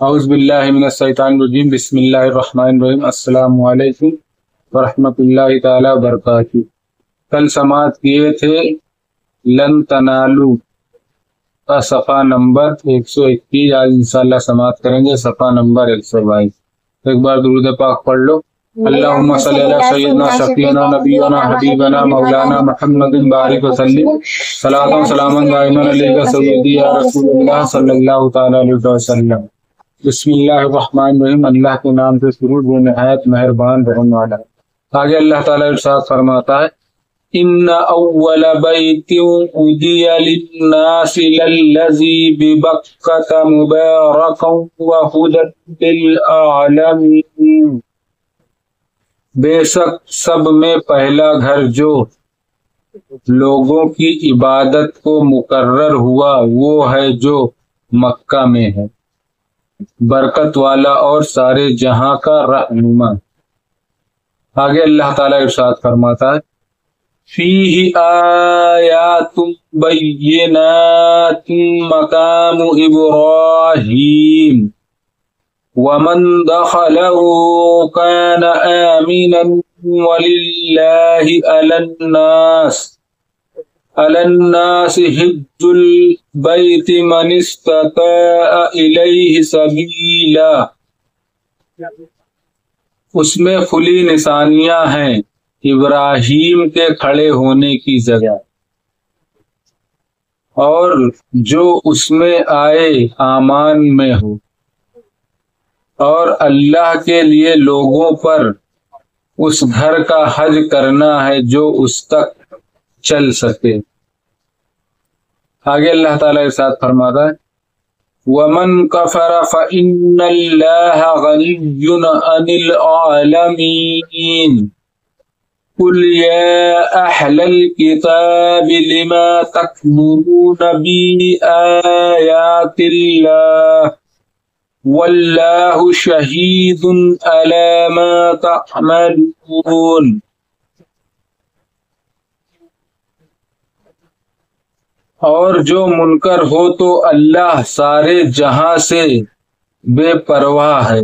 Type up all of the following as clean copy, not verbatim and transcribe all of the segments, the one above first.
اعوذ باللہ من الشیطان الرجیم بسم اللہ الرحمن الرحیم السلام علیکم ورحمۃ اللہ تعالی وبرکاتہ۔ کل سماعت کیے تھے لن تنالو کا صفحہ نمبر 121، آج انشاءاللہ سماعت کریں گے صفحہ نمبر 122۔ ایک بار درود پاک پڑھ لو۔ اللہم صلی علی سیدنا شفیعنا نبینا حبیبنا مولانا محمد بارک وسلم صلاۃ و سلاما دائما علیک سیدی یا رسول اللہ صلی اللہ تعالی علیہ وسلم۔ بسم اللہ الرحمن الرحیم، اللہ کے نام سے شروع جو نہایت مہربان رحم والا۔ آگے اللہ تعالیٰ ارشاد فرماتا ہے ان اول بیت وجی للناس للذی ببکۃ مبارکا وہدی للعالمین، بے شک سب میں پہلا گھر جو لوگوں کی عبادت کو مقرر ہوا وہ ہے جو مکہ میں ہے، برکت والا اور سارے جہاں کا رہنما۔ آگے اللہ تعالیٰ ارشاد فرماتا ہے فیہ آیات بینات مقام ابراہیم ومن دخلہ کان آمنا وللہ علی الناس حج البیت من استطاع الیہ سبیلا، اس میں کھلی نشانیاں ہیں ابراہیم کے کھڑے ہونے کی جگہ، اور جو اس میں آئے آمان میں ہو، اور اللہ کے لیے لوگوں پر اس گھر کا حج کرنا ہے جو اس تک چل سکے۔ آگے اللہ تعالیٰ ارشاد فرماتا ہے وَمَن كَفَرَ فَإِنَّ اللَّهَ غَنِيٌّ عَنِ الْعَالَمِينَ قُلْ يَا أَهْلَ الْكِتَابِ لِمَ تَكْفُرُونَ بِآيَاتِ اللَّهِ وَاللَّهُ شَهِيدٌ عَلَى مَا تَعْمَلُونَ۔ اور جو منکر ہو تو اللہ سارے جہاں سے بے پرواہ ہے۔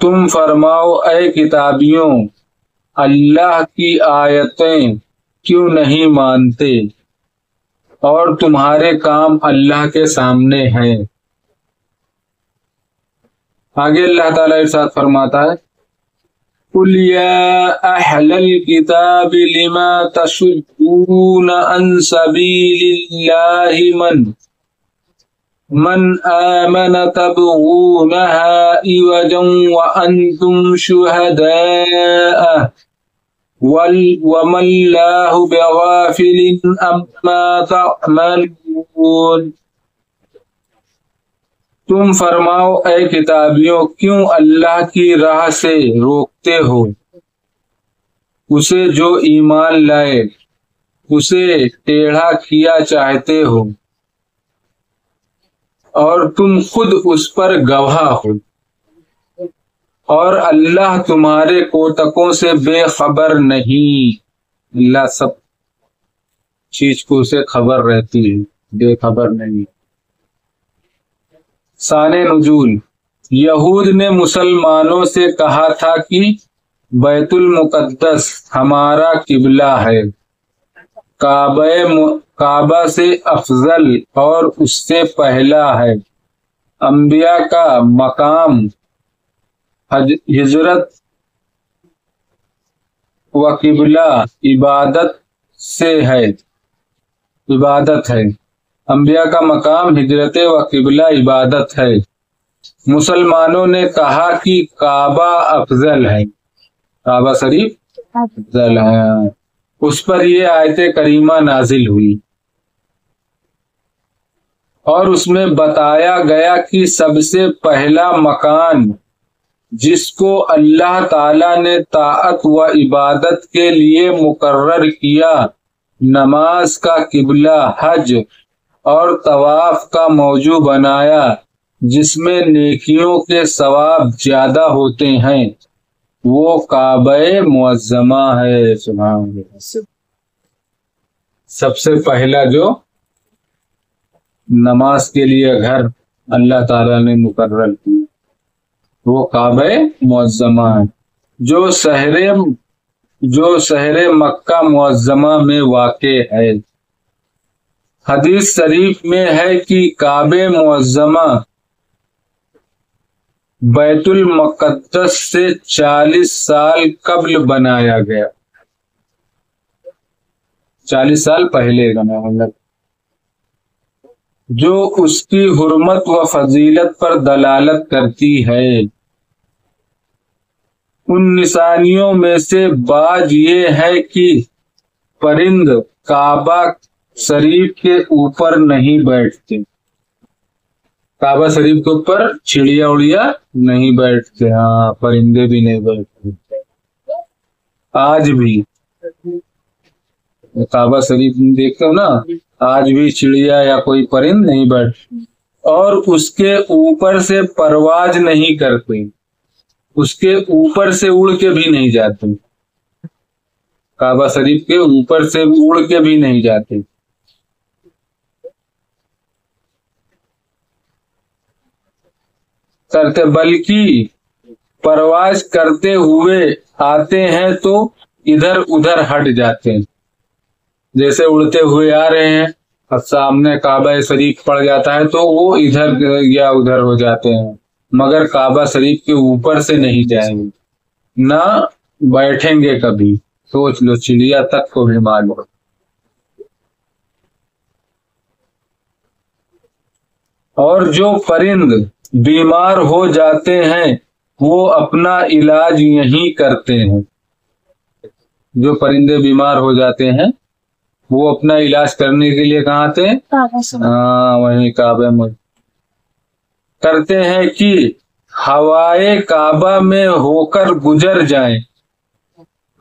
تم فرماؤ اے کتابیوں، اللہ کی آیتیں کیوں نہیں مانتے، اور تمہارے کام اللہ کے سامنے ہیں۔ آگے اللہ تعالیٰ ارشاد فرماتا ہے قُلْ يَا أَهْلَ الْكِتَابِ لِمَ تَصُدُّونَ عَنْ سَبِيلِ اللَّهِ مَنْ آمَنَ تَبْغُونَهَا عِوَجًا وَأَنْتُمْ شُهَدَاءُ وَمَا اللَّهُ بِغَافِلٍ عَمَّا تَعْمَلُونَ۔ تم فرماؤ اے کتابیوں، کیوں اللہ کی راہ سے روکتے ہو اسے جو ایمان لائے، اسے ٹیڑھا کیا چاہتے ہو، اور تم خود اس پر گواہ ہو، اور اللہ تمہارے کوتکوں سے بے خبر نہیں۔ اللہ سب چیز کو اسے خبر رہتی ہے، بے خبر نہیں۔ شان نزول، یہود نے مسلمانوں سے کہا تھا کہ بیت المقدس ہمارا قبلہ ہے، کعبہ سے افضل اور اس سے پہلا ہے، انبیاء کا مقام ہجرت و قبلہ عبادت ہے، انبیاء کا مقام ہجرت و قبلہ عبادت ہے۔ مسلمانوں نے کہا کہ کعبہ افضل ہے، کعبہ شریف افضل ہے، اس پر یہ آیت کریمہ نازل ہوئی، اور اس میں بتایا گیا کہ سب سے پہلا مکان جس کو اللہ تعالی نے طاعت و عبادت کے لیے مقرر کیا، نماز کا قبلہ، حج اور طواف کا موضوع بنایا، جس میں نیکیوں کے ثواب زیادہ ہوتے ہیں، وہ کعبہ معظمہ ہے۔ سبحان اللہ، سب سے پہلا جو نماز کے لیے گھر اللہ تعالیٰ نے مقرر کی، وہ کعبہ معظمہ ہے جو شہر مکہ معظمہ میں واقع ہے۔ حدیث شریف میں ہے کہ کعبہ معظمہ بیت المقدس سے 40 سال قبل بنایا گیا، 40 سال پہلے کا مطلب، جو اس کی حرمت و فضیلت پر دلالت کرتی ہے۔ ان نشانیوں میں سے بعض یہ ہے کہ پرند کعبہ شریف کے اوپر نہیں بیٹھتے، کعبہ شریف کے اوپر چڑیا اڑیا نہیں بیٹھتے، ہاں پرندے بھی نہیں بیٹھتے، آج بھی کعبہ شریف میں دیکھتے ہو نا، آج بھی چڑیا یا کوئی پرند نہیں بیٹھتے، اور اس کے اوپر سے پرواز نہیں کرتے، اس کے اوپر سے اڑ کے بھی نہیں جاتے، کعبہ شریف کے اوپر سے اڑ کے بھی نہیں جاتے۔ کرتے بلکہ پرواز کرتے ہوئے آتے ہیں تو ادھر ادھر ہٹ جاتے ہیں، جیسے اڑتے ہوئے آ رہے ہیں اور سامنے کعبہ شریف پڑ جاتا ہے تو وہ ادھر یا ادھر ہو جاتے ہیں، مگر کعبہ شریف کے اوپر سے نہیں جائیں گے، نہ بیٹھیں گے کبھی، سوچ لو، چڑیا تک کو بھی معلوم۔ اور جو پرند بیمار ہو جاتے ہیں وہ اپنا علاج یہیں کرتے ہیں، جو پرندے بیمار ہو جاتے ہیں وہ اپنا علاج کرنے کے لیے کہاں آتے ہیں؟ وہیں کعبہ میں کرتے ہیں کہ ہوائے کعبہ میں ہو کر گزر جائیں،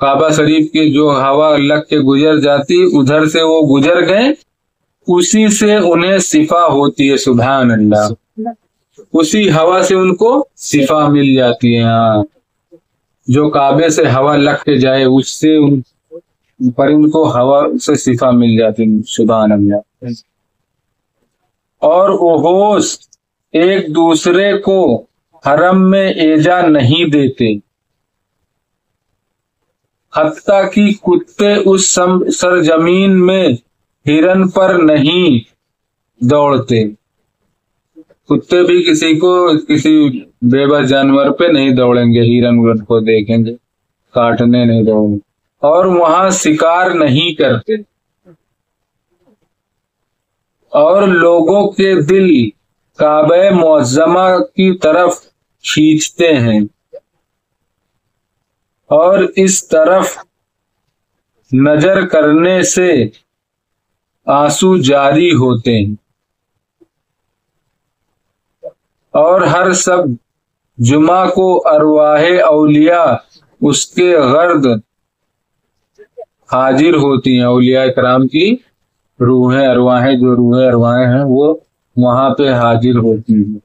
کعبہ شریف کی جو ہوا لگ کے گزر جاتی ادھر سے وہ گزر گئے، اسی سے انہیں شفا ہوتی ہے، سبحان اللہ، اسی ہوا سے ان کو شفا مل جاتی ہے، ہاں جو کعبے سے ہوا لگ کے جائے اس سے پرند کو ہوا سے شفا مل جاتی ہے، سبحان اللہ۔ اور اوہوس ایک دوسرے کو حرم میں ایجا نہیں دیتے، حتیٰ کہ کتے اس سرزمین میں ہرن پر نہیں دوڑتے، کتے بھی کسی بے بس جانور پہ نہیں دوڑیں گے، ہرن کو دیکھیں گے کاٹنے نہیں دوڑیں گے، اور وہاں شکار نہیں کرتے، اور لوگوں کے دل کعبہ معظمہ کی طرف کھینچتے ہیں اور اس طرف نظر کرنے سے آنسو جاری ہوتے ہیں، اور ہر سب جمعہ کو ارواح اولیاء اس کے غرد حاضر ہوتی ہیں، اولیاء کرام کی روحیں ارواحیں، جو روحیں ارواحیں ہیں وہ وہاں پہ حاضر ہوتی ہیں،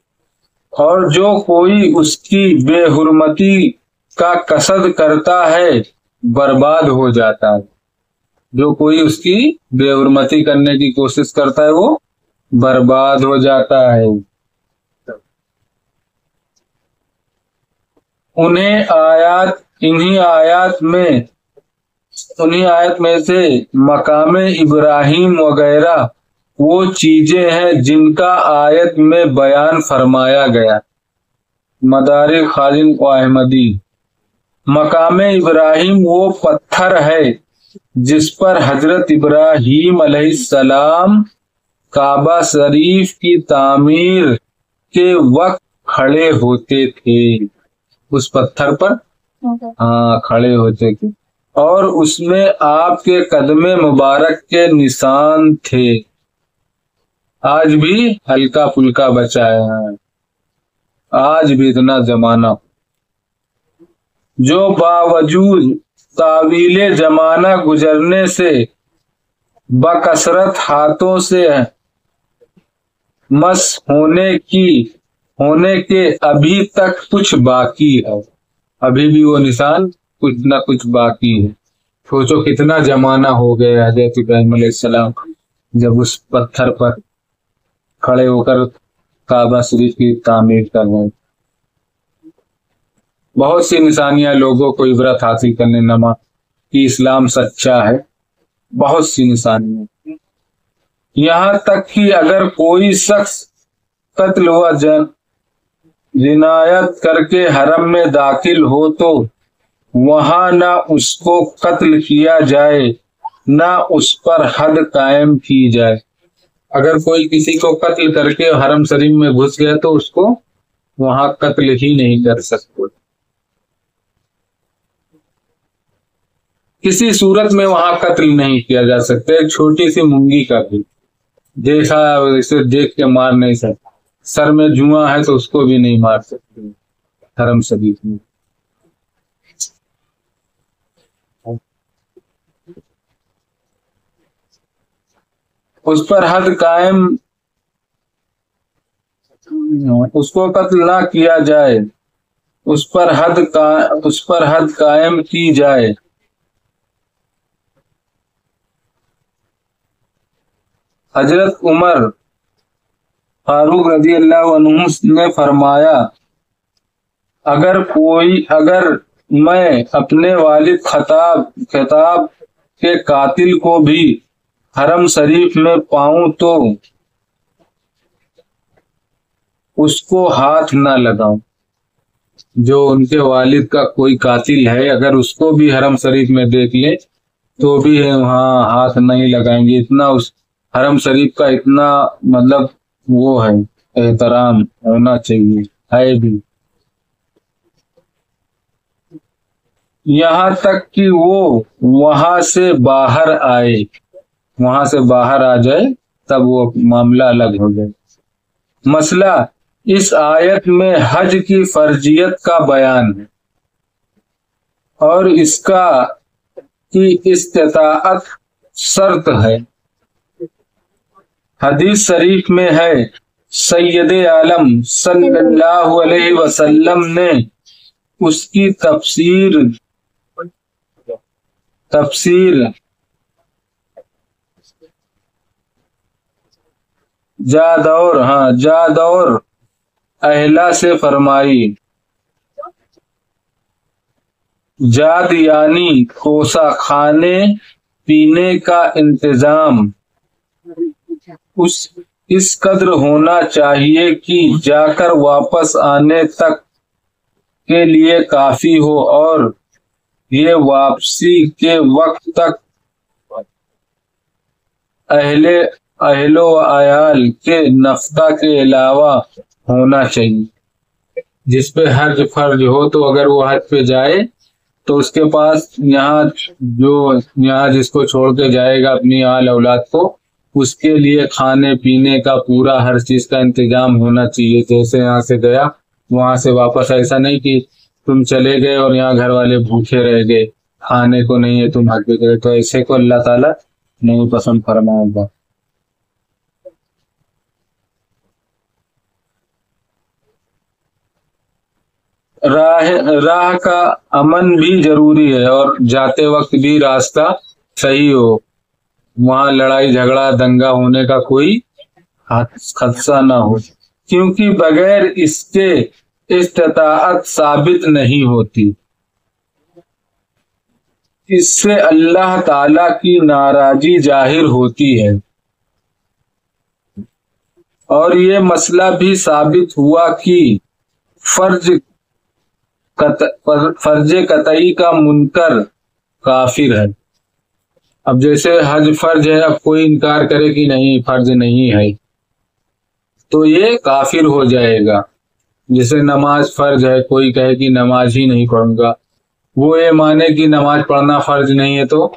اور جو کوئی اس کی بے حرمتی کا قصد کرتا ہے برباد ہو جاتا ہے، جو کوئی اس کی بے حرمتی کرنے کی کوشش کرتا ہے وہ برباد ہو جاتا ہے۔ انہی آیات میں سے مقام ابراہیم وغیرہ وہ چیزیں ہیں جن کا آیت میں بیان فرمایا گیا۔ مدارک خازن و احمدی، مقام ابراہیم وہ پتھر ہے جس پر حضرت ابراہیم علیہ السلام کعبہ شریف کی تعمیر کے وقت کھڑے ہوتے تھے، اس پتھر پر کھڑے ہوتے تھے، اور اس میں آپ کے قدم مبارک کے نشان تھے، آج بھی ہلکا پھلکا بچا ہے، آج بھی اتنا زمانہ، جو باوجود طویل زمانہ گزرنے سے بکثرت ہاتھوں سے مس ہونے کے ابھی تک کچھ باقی ہے، ابھی بھی وہ نشان کچھ نہ کچھ باقی ہے۔ سوچو کتنا زمانہ ہو گیا حضرت ابراہیم علیہ السلام جب اس پتھر پر کھڑے ہو کر کعبہ شریف کی تعمیر کر رہے ہیں۔ بہت سی نشانیاں لوگوں کو عبرت حاصل کرنے نما کہ اسلام سچا ہے، بہت سی نشانیاں، یہاں تک کہ اگر کوئی شخص قتل و جنایت کر کے حرم میں داخل ہو تو وہاں نہ اس کو قتل کیا جائے نہ اس پر حد قائم کی جائے۔ اگر کوئی کسی کو قتل کر کے حرم شریف میں گھس گیا تو اس کو وہاں قتل ہی نہیں کر سکتے، کسی صورت میں وہاں قتل نہیں کیا جا سکتا۔ ایک چھوٹی سی مونگی کا بھی دیکھا اسے دیکھ کے مار نہیں سکتا، سر میں جواں ہے تو اس کو بھی نہیں مار سکتے حرم شریف میں۔ اس پر حد قائم، اس کو قتل نہ کیا جائے، اس پر حد قائم کی جائے۔ حضرت عمر فاروق رضی اللہ عنہ نے فرمایا، اگر میں اپنے والد خطاب کے قاتل کو بھی حرم شریف میں پاؤں تو اس کو ہاتھ نہ لگاؤں۔ جو ان کے والد کا کوئی قاتل ہے اگر اس کو بھی حرم شریف میں دیکھ لے تو بھی وہاں ہاتھ نہیں لگائیں گے۔ اتنا اس حرم شریف کا اتنا مطلب وہ ہے، احترام ہونا چاہیے، ہے بھی، یہاں تک کہ وہ وہاں سے باہر آ جائے تب وہ معاملہ الگ ہو جائے۔ مسئلہ اس آیت میں حج کی فرضیت کا بیان ہے اور اس کا کی استطاعت شرط ہے۔ حدیث شریف میں ہے، سید عالم صلی اللہ علیہ وسلم نے اس کی تفسیر جادور اہلا سے فرمائی۔ جاد یعنی کوسا، کھانے پینے کا انتظام اس قدر ہونا چاہیے کہ جا کر واپس آنے تک کے لیے کافی ہو، اور یہ واپسی کے وقت تک اہل و عیال کے نفقہ کے علاوہ ہونا چاہیے۔ جس پہ حج فرض ہو تو اگر وہ حج پہ جائے تو اس کے پاس یہاں جس کو چھوڑ کے جائے گا اپنی آل اولاد کو، اس کے لیے کھانے پینے کا پورا ہر چیز کا انتظام ہونا چاہیے۔ جیسے یہاں سے گیا وہاں سے واپس، ایسا نہیں کہ تم چلے گئے اور یہاں گھر والے بھوکے رہ گئے، کھانے کو نہیں ہے، تم حج پہ گئے، تو ایسے کو اللہ تعالیٰ نہیں پسند فرمائے گا۔ راہ کا امن بھی ضروری ہے اور جاتے وقت بھی راستہ صحیح ہو، وہاں لڑائی جھگڑا دنگا ہونے کا کوئی خدشہ نہ ہو، کیونکہ بغیر اس کے استطاعت ثابت نہیں ہوتی۔ اس سے اللہ تعالی کی ناراضی ظاہر ہوتی ہے، اور یہ مسئلہ بھی ثابت ہوا کہ فرض قطعی کا منکر کافر ہے۔ اب جیسے حج فرض ہے، اب کوئی انکار کرے کہ نہیں فرض نہیں ہے تو یہ کافر ہو جائے گا۔ جیسے نماز فرض ہے، کوئی کہے کہ نماز ہی نہیں پڑھوں گا، وہ یہ مانے کہ نماز پڑھنا فرض نہیں ہے تو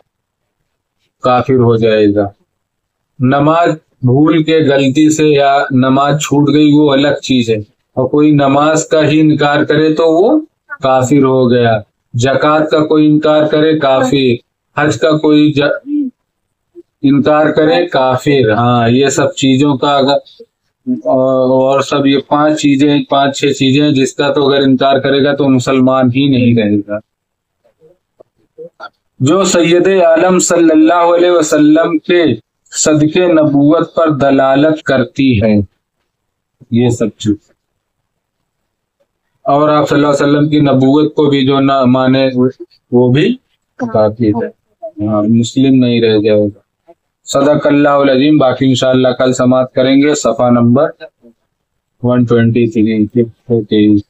کافر ہو جائے گا۔ نماز بھول کے غلطی سے یا نماز چھوٹ گئی وہ الگ چیز ہے، اور کوئی نماز کا ہی انکار کرے تو وہ کافر ہو گیا۔ زکوٰۃ کا کوئی انکار کرے کافر، حج کا کوئی انکار کرے کافر۔ ہاں، یہ سب چیزوں کا اور سب یہ 5-6 چیزیں جس کا تو اگر انکار کرے گا تو مسلمان ہی نہیں رہے گا۔ جو سید عالم صلی اللہ علیہ وسلم کے صدقے نبوت پر دلالت کرتی ہے۔ یہ سب چیز. اور آپ صلی اللہ علیہ وسلم کی نبوت کو بھی جو نہ مانے وہ بھی کافی ہے. ہاں مسلم نہیں رہ جائے گا. صدق اللہ العظیم. باقی انشاءاللہ کل سماعت کریں گے صفحہ نمبر 123.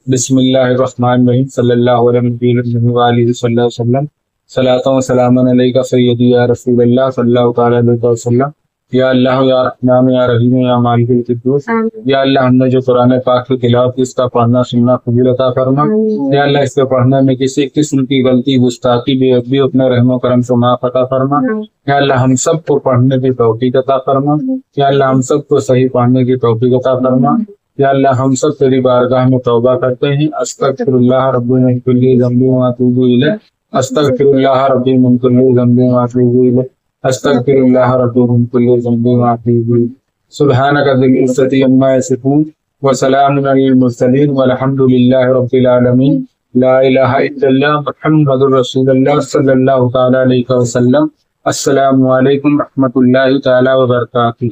بسم اللہ الرحمن الرحیم. صلی اللہ علیہ وسلم. صلاۃ و سلام علیک سیدی یا رسول اللہ صلی اللہ تعالی علیہ وسلم. یا اللہ یا رحمان یا رحیم یا مالک القدوس. یا اللہ ہم نے جو قرآن پاک کی تلاوت اس کا پڑھنا سننا قبول عطا فرما. یا اللہ اس کے پڑھنے میں کسی قسم کی غلطی گستاخی بے ادبی اپنے رحم و کرم سے معاف عطا فرما. یا اللہ ہم سب کو پڑھنے کی توفیق عطا فرما. یا اللہ ہم سب کو صحیح پڑھنے کی توفیق عطا فرما. یا اللہ ہم سب تیری بارگاہ میں توبہ کرتے ہیں. استغفر اللہ ربی من کل ذنب واتوب الیہ. استغفر اللہ ربی من کل ذنب واتوب الیہ. استغفر اللہ ربی من کل ذنب واتوب الیہ. سبحانک ذی العزۃ عما یصفون وسلام علی المرسلین والحمد للہ رب العالمین. لا الہ الا اللہ محمد رسول اللہ صلی اللہ تعالی علیہ وسلم. السلام علیکم رحمۃ اللہ تعالی وبرکاتہ.